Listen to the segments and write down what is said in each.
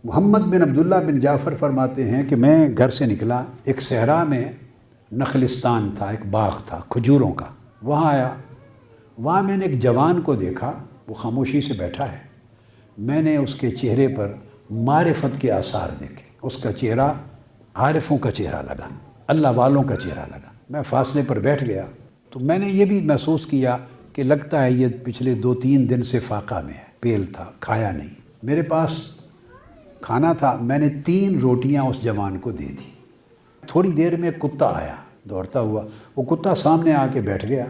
محمد بن عبداللہ بن جعفر فرماتے ہیں کہ میں گھر سے نکلا، ایک صحرا میں نخلستان تھا، ایک باغ تھا کھجوروں کا، وہاں آیا، وہاں میں نے ایک جوان کو دیکھا، وہ خاموشی سے بیٹھا ہے۔ میں نے اس کے چہرے پر معرفت کے آثار دیکھے، اس کا چہرہ عارفوں کا چہرہ لگا، اللہ والوں کا چہرہ لگا۔ میں فاصلے پر بیٹھ گیا تو میں نے یہ بھی محسوس کیا کہ لگتا ہے یہ پچھلے 2-3 دن سے فاقہ میں ہے، پیل تھا، کھایا نہیں۔ میرے پاس کھانا تھا، میں نے 3 روٹیاں اس جوان کو دے دی۔ تھوڑی دیر میں کتا آیا دوڑتا ہوا، وہ کتا سامنے آ کے بیٹھ گیا۔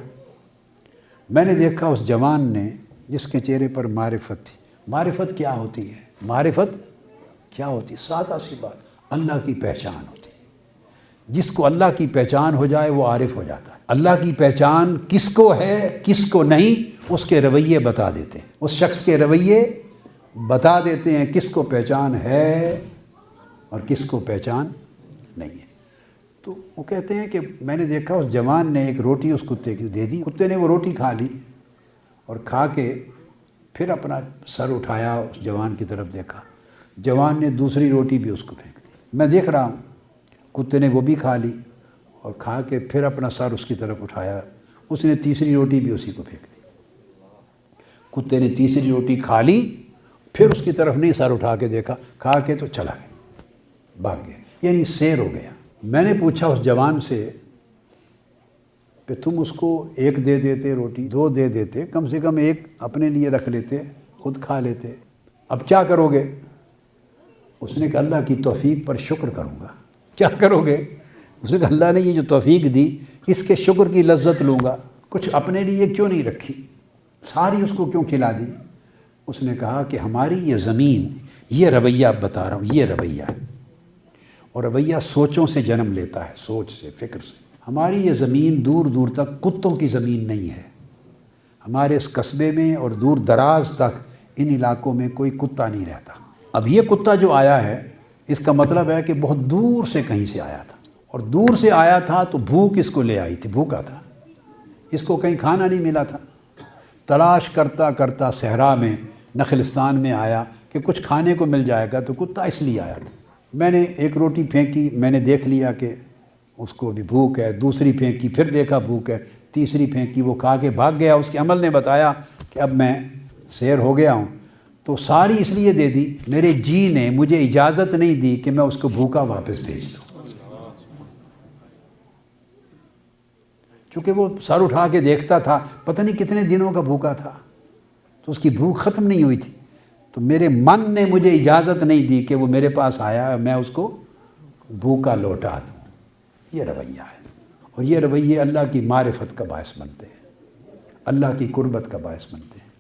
میں نے دیکھا اس جوان نے، جس کے چہرے پر معرفت تھی۔ معرفت کیا ہوتی ہے؟ معرفت کیا ہوتی ہے؟ سادہ سی بات، اللہ کی پہچان ہوتی ہے۔ جس کو اللہ کی پہچان ہو جائے وہ عارف ہو جاتا ہے۔ اللہ کی پہچان کس کو ہے کس کو نہیں، اس کے رویے بتا دیتے ہیں، اس شخص کے رویے بتا دیتے ہیں کس کو پہچان ہے اور کس کو پہچان نہیں ہے۔ تو وہ کہتے ہیں کہ میں نے دیکھا اس جوان نے ایک روٹی اس کتے کی دے دی، کتے نے وہ روٹی کھا لی اور کھا کے پھر اپنا سر اٹھایا، اس جوان کی طرف دیکھا، جوان نے دوسری روٹی بھی اس کو پھینک دی۔ میں دیکھ رہا ہوں کتے نے وہ بھی کھا لی اور کھا کے پھر اپنا سر اس کی طرف اٹھایا، اس نے تیسری روٹی بھی اسی کو پھینک دی۔ کتے نے تیسری روٹی کھا لی، پھر اس کی طرف نہیں سر اٹھا کے دیکھا، کھا کے تو چلا گیا، بھاگ گیا، یعنی سیر ہو گیا۔ میں نے پوچھا اس جوان سے کہ تم اس کو 1 دے دیتے روٹی، 2 دے دیتے، کم سے کم 1 اپنے لیے رکھ لیتے، خود کھا لیتے، اب کیا کرو گے؟ اس نے کہا اللہ کی توفیق پر شکر کروں گا۔ کیا کرو گے؟ اس نے کہا اللہ نے یہ جو توفیق دی، اس کے شکر کی لذت لوں گا، کچھ اپنے لیے کیوں نہیں رکھی، ساری اس کو کیوں کھلا دی؟ اس نے کہا کہ ہماری یہ زمین، یہ رویہ اب بتا رہا ہوں، یہ رویہ ہے، اور رویہ سوچوں سے جنم لیتا ہے، سوچ سے، فکر سے۔ ہماری یہ زمین دور دور تک کتوں کی زمین نہیں ہے، ہمارے اس قصبے میں اور دور دراز تک ان علاقوں میں کوئی کتا نہیں رہتا۔ اب یہ کتا جو آیا ہے، اس کا مطلب ہے کہ بہت دور سے کہیں سے آیا تھا، اور دور سے آیا تھا تو بھوک اس کو لے آئی تھی، بھوکا تھا، اس کو کہیں کھانا نہیں ملا تھا، تلاش کرتا کرتا صحرا میں نخلستان میں آیا کہ کچھ کھانے کو مل جائے گا، تو کتا اس لیے آیا تھا۔ میں نے 1 روٹی پھینکی، میں نے دیکھ لیا کہ اس کو بھی بھوک ہے، دوسری پھینکی، پھر دیکھا بھوک ہے، تیسری پھینکی، وہ کھا کے بھاگ گیا۔ اس کے عمل نے بتایا کہ اب میں سیر ہو گیا ہوں، تو ساری اس لیے دے دی، میرے جی نے مجھے اجازت نہیں دی کہ میں اس کو بھوکا واپس بھیج دوں، چونکہ وہ سر اٹھا کے دیکھتا تھا، پتہ نہیں کتنے دنوں کا بھوکا تھا، تو اس کی بھوک ختم نہیں ہوئی تھی، تو میرے من نے مجھے اجازت نہیں دی کہ وہ میرے پاس آیا میں اس کو بھوکا لوٹا دوں۔ یہ رویہ ہے، اور یہ رویے اللہ کی معرفت کا باعث بنتے ہیں، اللہ کی قربت کا باعث بنتے ہیں۔